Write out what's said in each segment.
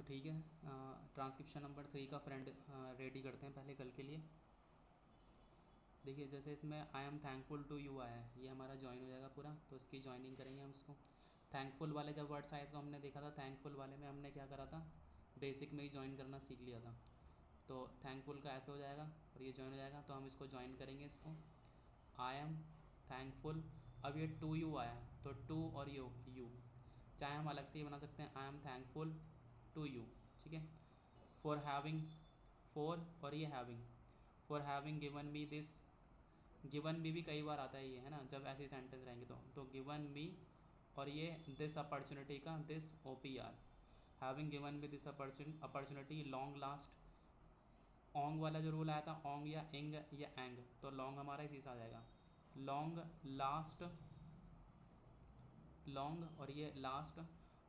ठीक है, transcription number 3 का फ्रेंड रेडी करते हैं पहले कल के लिए। देखिए जैसे इसमें I am thankful to you आया है, ये हमारा ज्वाइन हो जाएगा पूरा, तो इसकी ज्वाइनिंग करेंगे हम इसको। थैंकफुल वाले जब वर्ड्स आए तो हमने देखा था, थैंकफुल वाले में हमने क्या करा था, बेसिक में ही ज्वाइन करना सीख लिया था। तो थैंकफुल का ऐसे हो जाएगा और ये ज्वाइन हो जाएगा, तो हम इसको ज्वाइन करेंगे इसको। आई एम थैंकफुल, अब ये टू यू आया तो टू और यू चाहे हम अलग से ही बना सकते हैं, I am thankful to you, ठीक है। फॉर हैविंग, फॉर और ये having, for having given me this, given me भी कई बार आता है ये, है ना, जब ऐसे सेंटेंस रहेंगे तो गिवन मी और ये दिस अपॉर्चुनिटी का this OPR, having given me this opportunity long last. ओंग वाला जो रूल आया था, ओंग या इंग या एंग, तो लॉन्ग हमारा इसी से आ जाएगा, लॉन्ग लास्ट, लॉन्ग और ये last.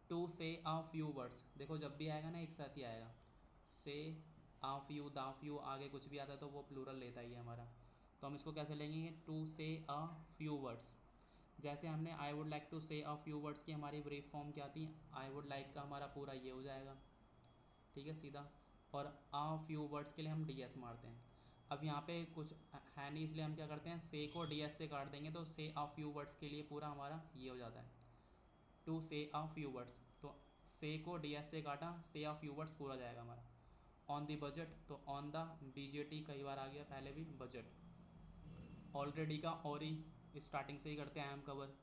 To say a few words, देखो जब भी आएगा ना एक साथ ही आएगा, से आ फ्यू दा फ्यू, आगे कुछ भी आता है तो वो प्लूरल लेता ही है हमारा। तो हम इसको कैसे लेंगे, to say a few words. जैसे हमने I would like to say a few words की हमारी ब्रीफ फॉर्म क्या थी, आई वुड लाइक का हमारा पूरा ये हो जाएगा, ठीक है सीधा। और अ फ्यू वर्ड्स के लिए हम DS मारते हैं। अब यहाँ पे कुछ है नहीं, इसलिए हम क्या करते हैं, से को DS से काट देंगे, तो से अ फ्यू वर्ड्स के लिए पूरा हमारा ये हो जाता है, to say a few words. तो से को DS से काटा, से अ फ्यू वर्ड्स पूरा जाएगा हमारा। ऑन द बजट, तो ऑन द BJT कई बार आ गया पहले भी, बजट। ऑलरेडी का और ही स्टार्टिंग से ही करते हैं, I am cover.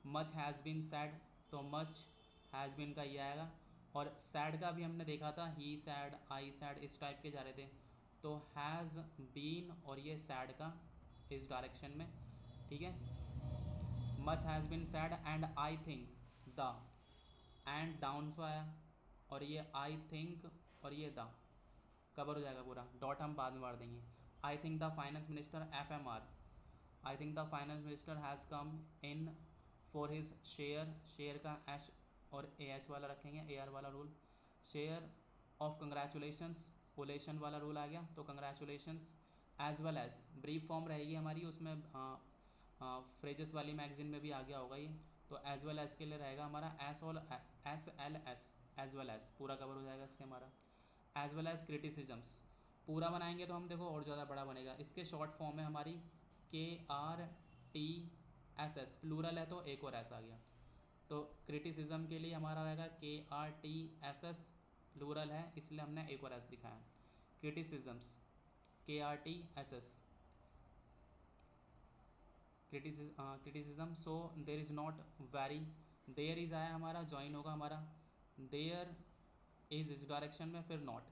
Much has been said, तो मच हैज़ बीन का ये आएगा। और सैड का भी हमने देखा था, ही सैड, आई सैड, इस टाइप के जा रहे थे, तो हैज़ बीन और ये सैड का इस डायरेक्शन में, ठीक है। Much has been said and I think the, and down so आया, और ये आई थिंक और ये द कवर हो जाएगा पूरा, डॉट हम बाद में मार देंगे। I think the finance minister FMR, I think the finance minister has come in for his share, share का एच और AH वाला रखेंगे, AR वाला रूल। शेयर ऑफ कंग्रेचुलेशंस, ओलेशन वाला रूल आ गया, तो congratulations. As well as brief form रहेगी हमारी, उसमें फ्रेजेस वाली मैगजीन में भी आ गया होगा ये, तो एज वेल एज के लिए रहेगा हमारा SLS, एज वेल एज पूरा कवर हो जाएगा इससे हमारा। एज वेल एज क्रिटिसिजम्स, पूरा बनाएंगे तो हम देखो और ज़्यादा बड़ा बनेगा। इसके शॉर्ट फॉर्म है हमारी KRTSS, प्लूरल है तो एक और ऐसा आ गया, तो क्रिटिसिज्म के लिए हमारा रहेगा KRTSS, प्लूरल है इसलिए हमने एक और ऐसा दिखाया, criticisms, KRTSS, criticism. So there is not very, there is आया हमारा, ज्वाइन होगा हमारा, देयर इज़ इस डायरेक्शन में, फिर नॉट।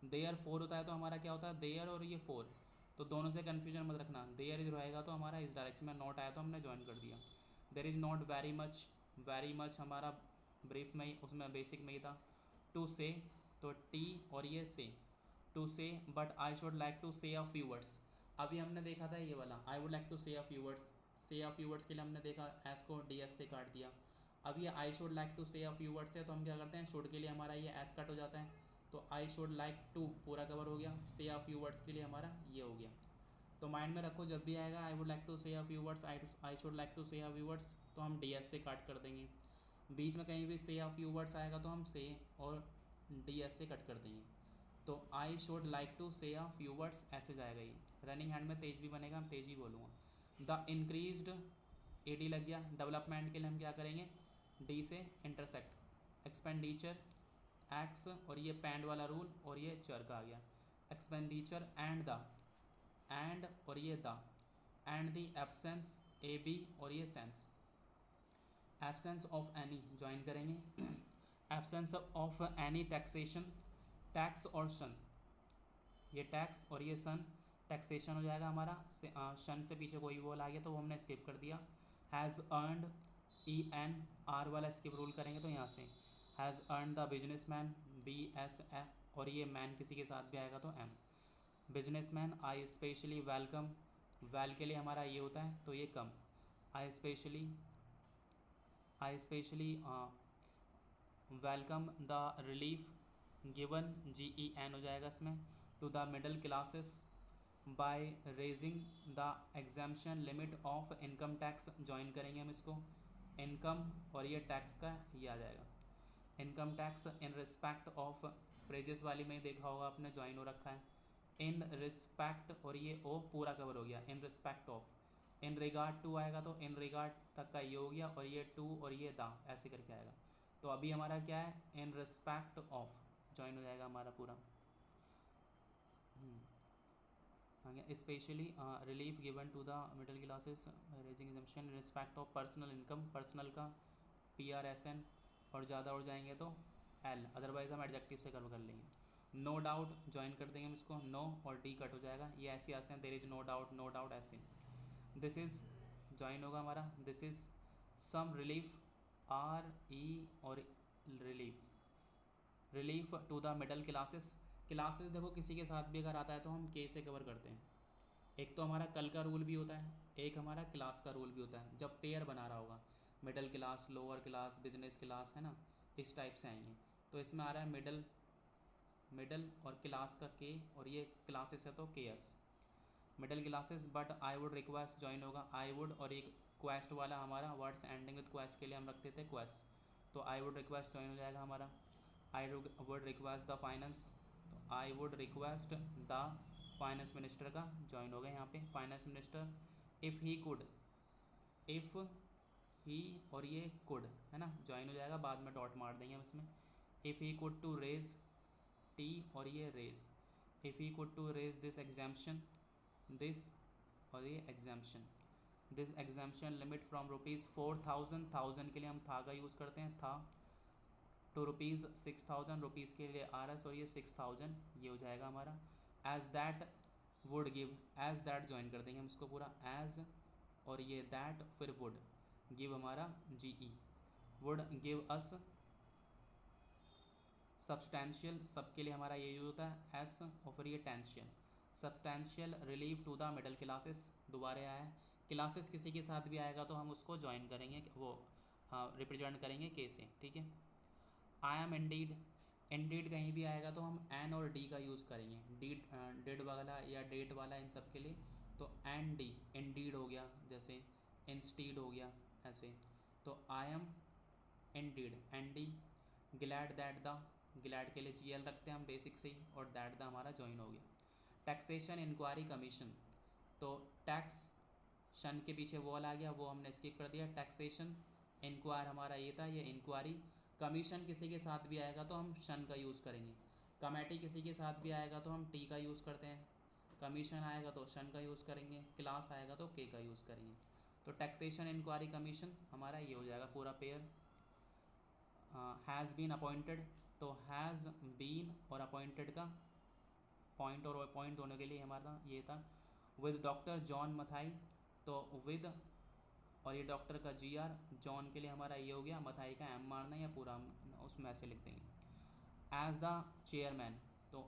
देयर फोर होता है तो हमारा क्या होता है, देयर और ये फोर, तो दोनों से कन्फ्यूजन मत रखना, देयर इज रहेगा तो हमारा इस डायरेक्शन में, नॉट आया तो हमने ज्वाइन कर दिया। There is not very much, very much हमारा ब्रीफ में ही, उसमें बेसिक में ही था। टू से, तो T और ये say, to say, but I should like to say a few words. अभी हमने देखा था ये वाला, I would like to say a few words, से अ फ्यू वर्ड्स के लिए हमने देखा एस को DS से काट दिया। अब ये आई should like to say a few words है, तो हम क्या करते हैं, शुड के लिए हमारा ये एस कट हो जाता है, तो आई शुड लाइक टू पूरा कवर हो गया, से अ फ्यू वर्ड्स के लिए हमारा ये हो गया। तो माइंड में रखो, जब भी आएगा I would like to say a few words, I should like to say a few words, तो हम DS से काट कर देंगे। बीच में कहीं भी से अ फ्यू वर्ड्स आएगा तो हम से और DS से कट कर देंगे, तो आई should like to say a few words ऐसे जाएगा ये। रनिंग हैंड में तेज भी बनेगा, हम तेज ही बोलूँगा। द इंक्रीज्ड, AD लग गया, डेवलपमेंट के लिए हम क्या करेंगे, D से इंटरसेक्ट, एक्सपेंडिचर, एक्स और ये पैंड वाला रूल और ये चर का आ गया, एक्सपेंडिचर एंड द, एंड और ये the, and the absence, AB और ये sense, absence of any join करेंगे, absence of any taxation, tax और सन, ये टैक्स और ये सन, टैक्सेशन हो जाएगा हमारा, सन से पीछे कोई बोल आ गया तो वो हमने स्किप कर दिया। हैज़ अर्नड, EN R वाला स्किप रूल करेंगे तो यहाँ से has earned the businessman, BS और ये मैन किसी के साथ भी आएगा तो M, businessman. I specially welcome, well के लिए हमारा ये होता है तो ये come, I specially welcome the relief given, GEN हो जाएगा इसमें, to the middle classes by raising the exemption limit of income tax, join करेंगे हम इसको, इनकम और ये टैक्स का ये आ जाएगा। Income tax in respect of, phrases वाली में देखा होगा आपने ज्वाइन हो रखा है इन रिस्पेक्ट, और ये ओ पूरा कवर हो गया in respect of, in regard to आएगा तो इन रिगार्ड तक का ये हो गया, और ये टू और ये दा ऐसे करके आएगा। तो अभी हमारा क्या है, इन रिस्पेक्ट ऑफ ज्वाइन हो जाएगा हमारा पूरा। Specially relief given to the middle classes raising exemption in respect of personal income, personal का PRSN, और ज़्यादा हो जाएंगे तो L, अदरवाइज हम एडजेक्टिव से कवर कर लेंगे। नो डाउट ज्वाइन कर देंगे हम इसको, नो और डी कट हो जाएगा, ये ऐसे ऐसे हैं, there is no doubt, no doubt ऐसे। दिस इज़ ज्वाइन होगा हमारा, this is some relief, RE और relief, relief to the middle classes. Classes देखो किसी के साथ भी अगर आता है तो हम के से कवर करते हैं। एक तो हमारा कल का रूल भी होता है, एक हमारा क्लास का रूल भी होता है, जब पेयर बना रहा होगा middle class, lower class, business class, है ना, इस टाइप से आएंगे। तो इसमें आ रहा है मिडल, मिडल और क्लास का के, और ये क्लासेस है तो KS, middle classes. But I would request join होगा, आई वुड, और एक क्वेस्ट वाला हमारा वर्ड्स एंडिंग विद क्वेस्ट के लिए हम रखते थे क्वेस्ट, तो आई वुड रिक्वेस्ट ज्वाइन हो जाएगा हमारा। I would request the finance, तो I would request the finance minister का ज्वाइन हो गया यहाँ पे, finance minister. If he could, if he और ये कुड, है ना, ज्वाइन हो जाएगा, बाद में डॉट मार देंगे हम इसमें। If he could to raise, T और ये raise, if he could to raise this exemption, this और ये exemption, this exemption limit from ₹4,000, 1000 के लिए हम था का यूज़ करते हैं, था, टू ₹6,000, रुपीज़ के लिए RS, और ये 6000 ये हो जाएगा हमारा। As that would give, as that join कर देंगे हम इसको पूरा, एज और ये दैट फिर वुड, गिव हमारा GE, would give us substantial, सब के लिए हमारा ये यूज होता है S, और फिर ये टेंशियल, substantial relief to the middle classes, दोबारा आया है। क्लासेस किसी के साथ भी आएगा तो हम उसको ज्वाइन करेंगे, वो रिप्रेजेंट करेंगे के से, ठीक है। आई एम इंडीड, इंडीड कहीं भी आएगा तो हम एन और डी का यूज़ करेंगे, डीड, डेड वाला या डेट वाला, इन सब के लिए तो एन डी, इंडीड हो गया, जैसे इंस्टीड हो गया ऐसे, तो I am indeed, N D. Glad that the, glad के लिए GL रखते हैं हम बेसिक से ही, और दैट द हमारा ज्वाइन हो गया। टैक्सेशन इंक्वायरी कमीशन, तो टैक्स शन के पीछे वॉल आ गया, वो हमने स्किप कर दिया। टैक्सेशन इंक्वायर हमारा ये था, ये इंक्वायरी। कमीशन किसी के साथ भी आएगा तो हम शन का यूज़ करेंगे, कमेटी किसी के साथ भी आएगा तो हम टी का यूज़ करते हैं, कमीशन आएगा तो शन का यूज़ करेंगे, क्लास आएगा तो के का यूज़ करेंगे। तो टैक्सेशन इंक्वायरी कमीशन हमारा ये हो जाएगा पूरा पेयर। हैज़ बीन अपॉइंटेड, तो हैज़ बीन और अपॉइंटेड का पॉइंट और अपॉइंट दोनों के लिए हमारा ये था। विद डॉक्टर जॉन मथाई, तो विद और ये डॉक्टर का GR, जॉन के लिए हमारा ये हो गया, मथाई का M मारना या पूरा उसमें ऐसे लिख देंगे। एज द चेयरमैन, तो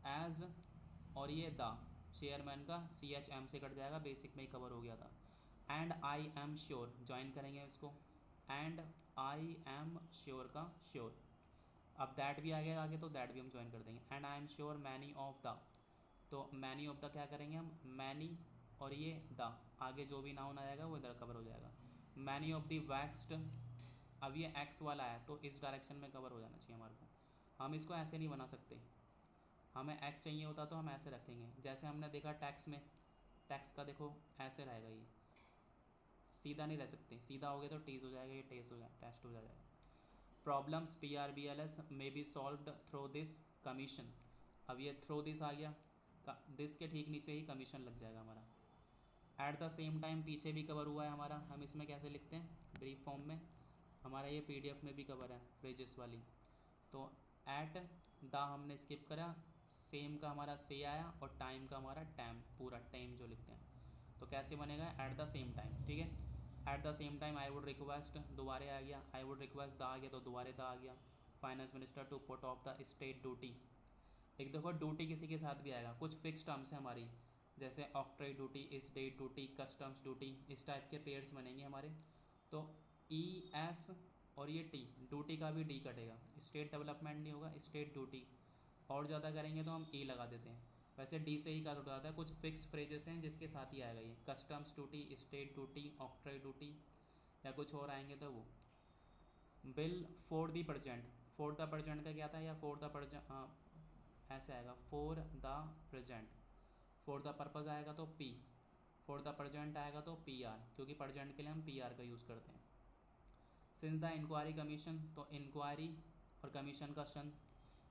एज और ये द चेयरमैन का CH M से कट जाएगा, बेसिक में ही कवर हो गया था। And I am sure join करेंगे इसको, एंड आई एम श्योर का श्योर, अब दैट भी आ गया आगे तो दैट भी हम ज्वाइन कर देंगे। And I am sure many of the, तो मैनी ऑफ द क्या करेंगे हम, मैनी और ये द, आगे जो भी नाउन आएगा वो इधर कवर हो जाएगा। मैनी ऑफ द वैक्सड, अब ये एक्स वाला है तो इस डायरेक्शन में कवर हो जाना चाहिए हमारे को, हम इसको ऐसे नहीं बना सकते, हमें एक्स चाहिए होता तो हम ऐसे रखेंगे, जैसे हमने देखा टैक्स में, टैक्स का देखो ऐसे रहेगा, ये सीधा नहीं रह सकते, सीधा हो गया तो टीज हो जाएगा, ये टेस्ट हो जाएगा, टेस्ट हो जाएगा। Problems PRBLS may be solved through this commission, अब ये थ्रू दिस आ गया, दिस के ठीक नीचे ही कमीशन लग जाएगा हमारा। एट द सेम टाइम पीछे भी कवर हुआ है हमारा, हम इसमें कैसे लिखते हैं ब्रीफ फॉर्म में, हमारा ये PDF में भी कवर है फ्रेजेस वाली, तो एट द हमने स्किप करा, सेम का हमारा से आया, और टाइम का हमारा टाइम, पूरा टाइम जो लिखते हैं, तो कैसे बनेगा एट द सेम टाइम, ठीक है। At the same time I would request, दोबारे आ गया, आई वुड रिक्वेस्ट द आ गया तो दोबारे द आ गया। Finance minister to put off the state duty, एक देखो ड्यूटी किसी के साथ भी आएगा, कुछ फिक्स टर्म्स है हमारी, जैसे octroi duty, state duty, customs duty, इस टाइप के पेयर्स बनेंगे हमारे। तो ES और ये T, ड्यूटी का भी D कटेगा, स्टेट डेवलपमेंट नहीं होगा, स्टेट ड्यूटी, और ज़्यादा करेंगे तो हम E लगा देते हैं, वैसे D से ही का उठ जाता है, कुछ फिक्स फ्रेजेस हैं जिसके साथ ही आएगा ये, customs duty, state duty, octroi duty, या कुछ और आएंगे तो वो। Bill for the present, for the present का क्या था, या फॉर द प्रेजेंट ऐसे आएगा, for the present. For the purpose आएगा तो पी, फॉर द प्रेजेंट आएगा तो पी आर, क्योंकि प्रेजेंट के लिए हम पी आर का यूज़ करते हैं। सिंस द इंक्वायरी कमीशन, तो इंक्वायरी और कमीशन का शन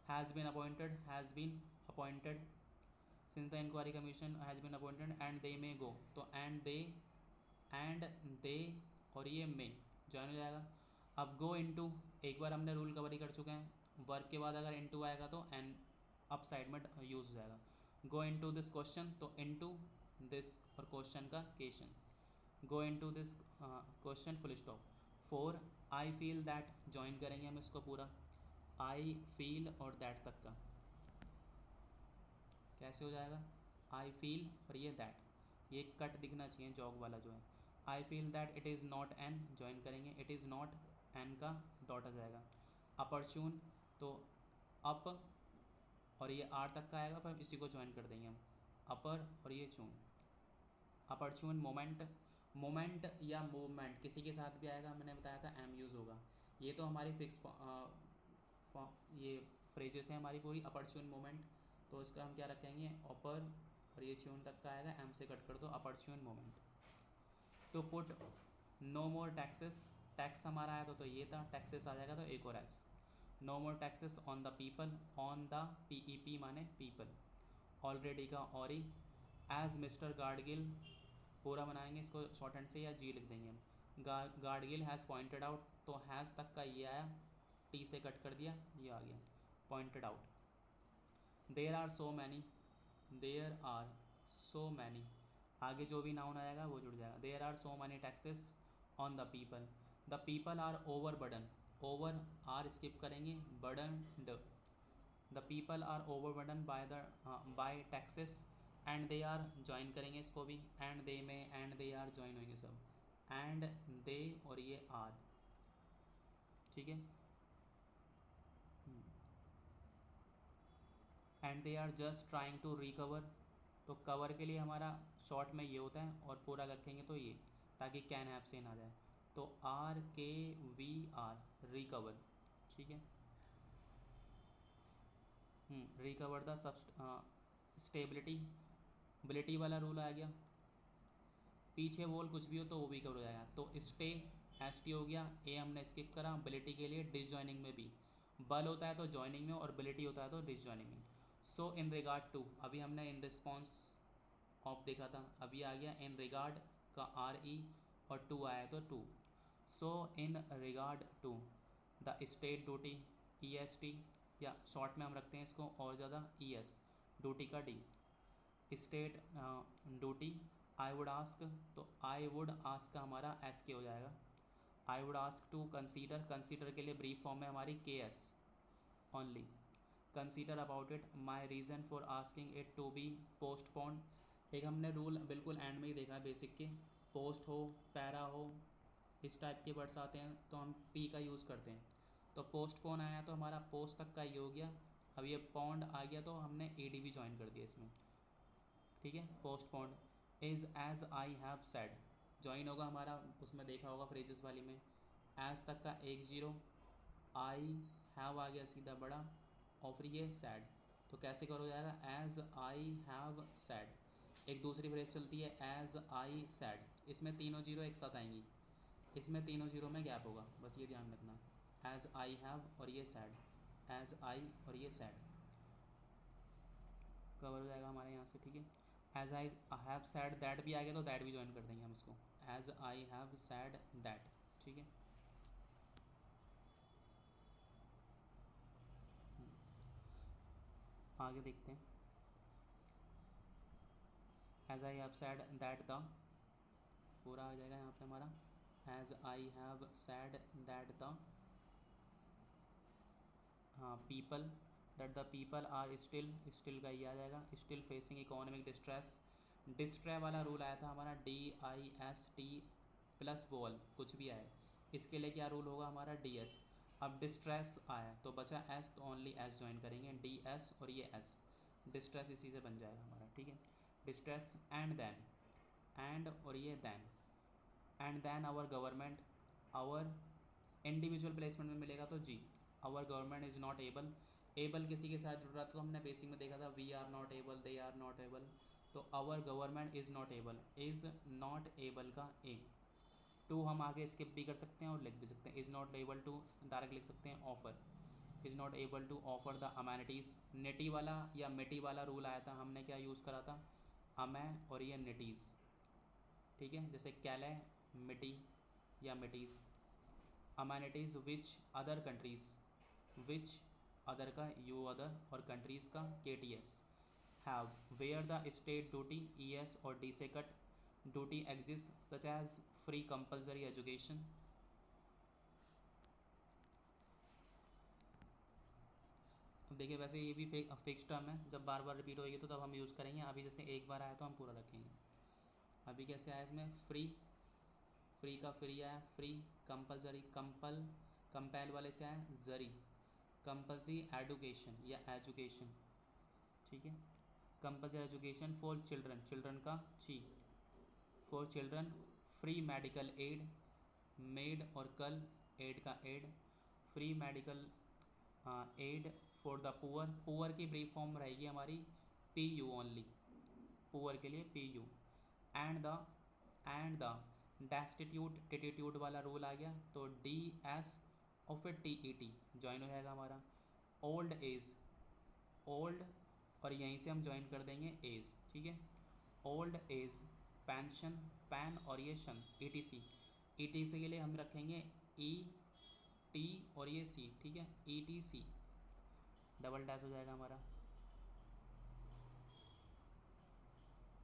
has been appointed, has been appointed. Since the inquiry commission has been appointed and they may go, तो एंड दे और ये मे ज्वाइन हो जाएगा। अब गो इनटू, एक बार हमने रूल कवर ही कर चुके हैं, वर्क के बाद अगर इनटू आएगा तो एन अप साइड में यूज़ हो जाएगा। गो इनटू दिस क्वेश्चन, तो इनटू दिस और क्वेश्चन का केशन, go into this question full stop. For I feel that, join करेंगे हम इसको पूरा, आई फील और दैट तक का कैसे हो जाएगा, आई फील और ये दैट, ये कट दिखना चाहिए जॉग वाला जो है। आई feel that it is not an, join करेंगे, इट इज़ नॉट एन का डॉट आ जाएगा। अपॉर्चून, तो अप और ये आर तक का आएगा, पर इसी को ज्वाइन कर देंगे हम, अपर और ये चून। अपॉर्चून मोमेंट, मोमेंट या मूवमेंट किसी के साथ भी आएगा, मैंने बताया था एम यूज़ होगा। ये तो हमारी फिक्स ये फ्रेजेस है हमारी पूरी, अपॉर्चून मोमेंट, तो इसका हम क्या रखेंगे, अपर और ये ट्यून तक का आएगा, एम से कट कर दो, opportune moment. To put no more taxes, tax हमारा आया तो ये था, टैक्सेस आ जाएगा तो एक और S, no more taxes on the people, on the P E P माने पीपल, ऑलरेडी का ऑरी, एज मिस्टर गार्डगिल, पूरा बनाएंगे इसको शॉर्ट हैंड से या जी लिख देंगे हम, गार्डगिल हैज़ पॉइंटेड आउट, तो हैज़ तक का ये आया, टी से कट कर दिया, ये आ गया pointed out. There are so many, there are so many, आगे जो भी नाउन आएगा वो जुड़ जाएगा। There are so many taxes on the people, the people are over burden, over are skip करेंगे, burdened, the people are over burden by taxes, and they are join करेंगे इसको भी, एंड दे में and they are join होंगे सब, and they और ये are, ठीक है। And they are just trying to recover, तो कवर के लिए हमारा शॉर्ट में ये होता है, और पूरा रखेंगे तो ये, ताकि कैन हैव से ना जाए, तो आर के वी आर, रिकवर, ठीक है। रिकवर द सब स्टेबिलिटी, बिलिटी वाला रूल आ गया, पीछे वोल कुछ भी हो तो वो भी कवर हो जाएगा, तो स्टे एस टी हो गया, ए हमने स्किप करा, बिलिटी के लिए डिसजॉइनिंग में भी, बल होता है तो जॉइनिंग में, और बिलिटी होता है तो डिसजॉइनिंग में। सो इन रिगार्ड टू, अभी हमने इन रिस्पॉन्स ऑफ देखा था, अभी आ गया इन रिगार्ड का आर ई, और टू आया तो to, so in regard to the state duty, E S T, या शॉर्ट में हम रखते हैं इसको और ज़्यादा ई एस, ड्यूटी का D, state duty. I would ask, तो आई वुड आस्क का हमारा एस के हो जाएगा, I would ask to consider, consider के लिए ब्रीफ फॉर्म में हमारी K S only, consider about it, my reason for asking it to be postpone, एक हमने रूल बिल्कुल एंड में ही देखा है बेसिक के, पोस्ट हो, पैरा हो, इस टाइप के वर्ड्स आते हैं तो हम पी का यूज़ करते हैं, तो पोस्टपोन आया तो हमारा पोस्ट तक का ये हो गया, अब ये पॉन्ड आ गया तो हमने ए डी भी ज्वाइन कर दिया इसमें, ठीक है। Postponed is as I have said, join होगा हमारा, उसमें देखा होगा फ्रेजेस वाली में, एज तक का एक जीरो, आई हैव आ गया सीधा बड़ा, और फिर ये सैड, तो कैसे करो जाएगा, एज आई हैव सैड। एक दूसरी फ्रेज चलती है एज आई सैड, इसमें तीनों जीरो एक साथ आएंगी, इसमें तीनों जीरो में गैप होगा, बस ये ध्यान रखना, एज आई हैव और ये सैड, एज आई और ये सैड कवर हो जाएगा हमारे यहाँ से, ठीक है। As I have said that भी आ गया तो दैट भी ज्वाइन कर देंगे हम इसको, as I have said that, ठीक है। आगे देखते हैं, as I have said that the, पूरा आ जाएगा यहाँ पे हमारा, as I have said that the, हाँ people, that the people are still, still का ये आ जाएगा, स्टिल फेसिंग इकोनॉमिक डिस्ट्रेस, डिस्ट्रे वाला रूल आया था हमारा, D I S T plus वॉल कुछ भी आए, इसके लिए क्या रूल होगा हमारा, डी एस। अब डिस्ट्रेस आया तो बचा एस, तो ओनली एस ज्वाइन करेंगे, डी एस और ये एस, डिस्ट्रेस इसी से बन जाएगा हमारा, ठीक है। डिस्ट्रेस एंड देन, एंड और ये then, and then our government, our individual placement में मिलेगा तो जी, our government is not able, able किसी के साथ जुड़ रहा था तो हमने बेसिक में देखा था we are not able, they are not able, तो our government is not able, is not able का ए। टू हम आगे स्किप भी कर सकते हैं और लिख भी सकते हैं, is not able to direct लिख सकते हैं offer, is not able to offer the amenities. निटी वाला या मिटी वाला रूल आया था, हमने क्या यूज़ करा था, अमै और ये निटीज़, ठीक है, जैसे कैले मिटी या मिटीज़। Amenities which other countries, which other का यू अदर और कंट्रीज़ का K T S have, where the state duty E S और डी से cut duty exist such as free compulsory education. अब देखिए वैसे ये भी फिक्स टर्म है, जब बार बार रिपीट होएगी तो तब हम यूज़ करेंगे, अभी जैसे एक बार आया तो हम पूरा रखेंगे। अभी कैसे आया इसमें, फ्री, फ्री का फ्री आया, फ्री कंपलसरी, कंपल, कंपेल वाले से आया जरी, कंपलसरी एडुकेशन या एजुकेशन, ठीक है, compulsory education for children, children का ची, for children, free medical aid, med और कल एड का aid, free medical aid for the poor, poor की ब्रीफ फॉर्म रहेगी हमारी पी यू ओनली, पुअर के लिए P U. And the destitute, टिटीट्यूट वाला रूल आ गया तो डी एस और फिर टी ई टी ज्वाइन हो जाएगा हमारा। ओल्ड एज, ओल्ड और यहीं से हम ज्वाइन कर देंगे एज, ठीक है, ओल्ड एज पेंशन, पैन और ये शन, ई टी सी, ई टी सी के लिए हम रखेंगे ई टी और ये सी, ठीक है, E T C double dash हो जाएगा हमारा।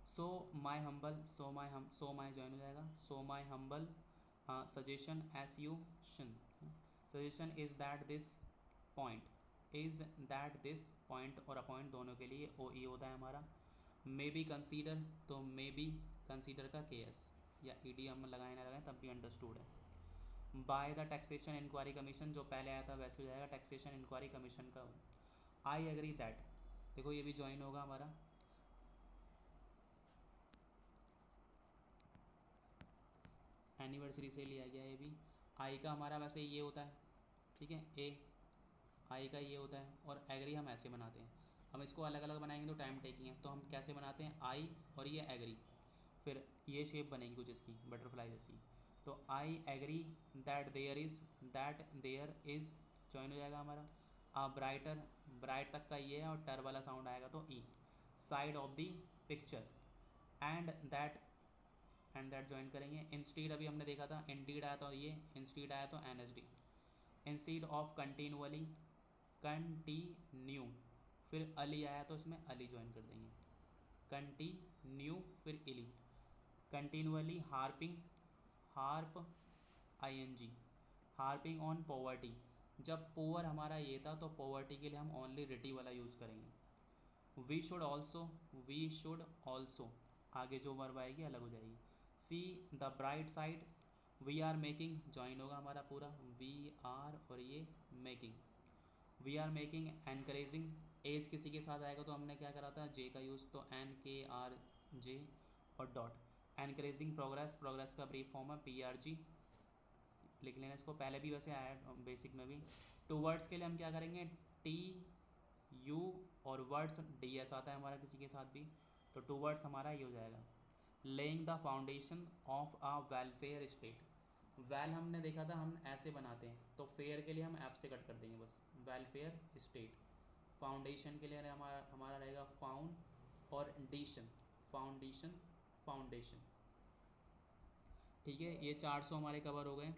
सो my humble, so my join हो जाएगा, so my humble suggestion S U शन, suggestion is that this point, is that this point और अपॉइंट दोनों के लिए ओ ई होता है हमारा। मे बी कंसीडर, तो मे बी कंसीडर का के एस या ई डी हम लगाए ना लगाएं तब भी अंडरस्टूड है। By the taxation inquiry commission, जो पहले आया था वैसे हो जाएगा टैक्सेशन इंक्वायरी कमीशन का। आई एग्री दैट, देखो ये भी ज्वाइन होगा हमारा, एनिवर्सरी से लिया गया ये भी। आई का हमारा वैसे ये होता है, ठीक है, ए आई का ये होता है, और एग्री हम ऐसे बनाते हैं, हम इसको अलग अलग बनाएंगे तो टाइम टेकिंग है, तो हम कैसे बनाते हैं, आई और ये एग्री, फिर ये शेप बनेगी कुछ इसकी बटरफ्लाई जैसी, तो I agree that there is join हो जाएगा हमारा। ब्राइटर, ब्राइट तक का ये है और टर वाला साउंड आएगा तो E, side of the picture, and that join करेंगे। इंस्टीड अभी हमने देखा था, इंडीड आया तो ये, इंस्टीड आया तो N S D, instead of continually, continue, फिर अली आया तो इसमें अली ज्वाइन कर देंगे, कंटिन्यू फिर इली, continually harping, harp I N G, harping on poverty, जब पुअर हमारा ये था तो पॉवर्टी के लिए हम ओनली रिटी वाला यूज़ करेंगे। We should also, we should also, आगे जो वर्ब आएगी अलग हो जाएगी। See the bright side, we are making join होगा हमारा पूरा, वी आर और ये making, we are making encouraging, as किसी के साथ आएगा तो हमने क्या करा था जे का यूज़, तो एन के आर जे और डॉट, एनकरेजिंग प्रोग्रेस, प्रोग्रेस का ब्रीफ फॉर्म है पी आर जी, लिख लेना इसको, पहले भी वैसे आया बेसिक में भी। टू वर्ड्स के लिए हम क्या करेंगे, टी यू और वर्ड्स डी एस आता है हमारा किसी के साथ भी, तो टू वर्ड्स हमारा ये हो जाएगा। Laying the foundation of a welfare state, well हमने देखा था हम ऐसे बनाते हैं, तो फेयर के लिए हम ऐप से कट कर देंगे बस, वेलफेयर स्टेट। फाउंडेशन के लिए हमारा हमारा रहेगा फाउंड और डीशन, फाउंडेशन, फाउंडेशन, ठीक है, ये 400 हमारे कवर हो गए।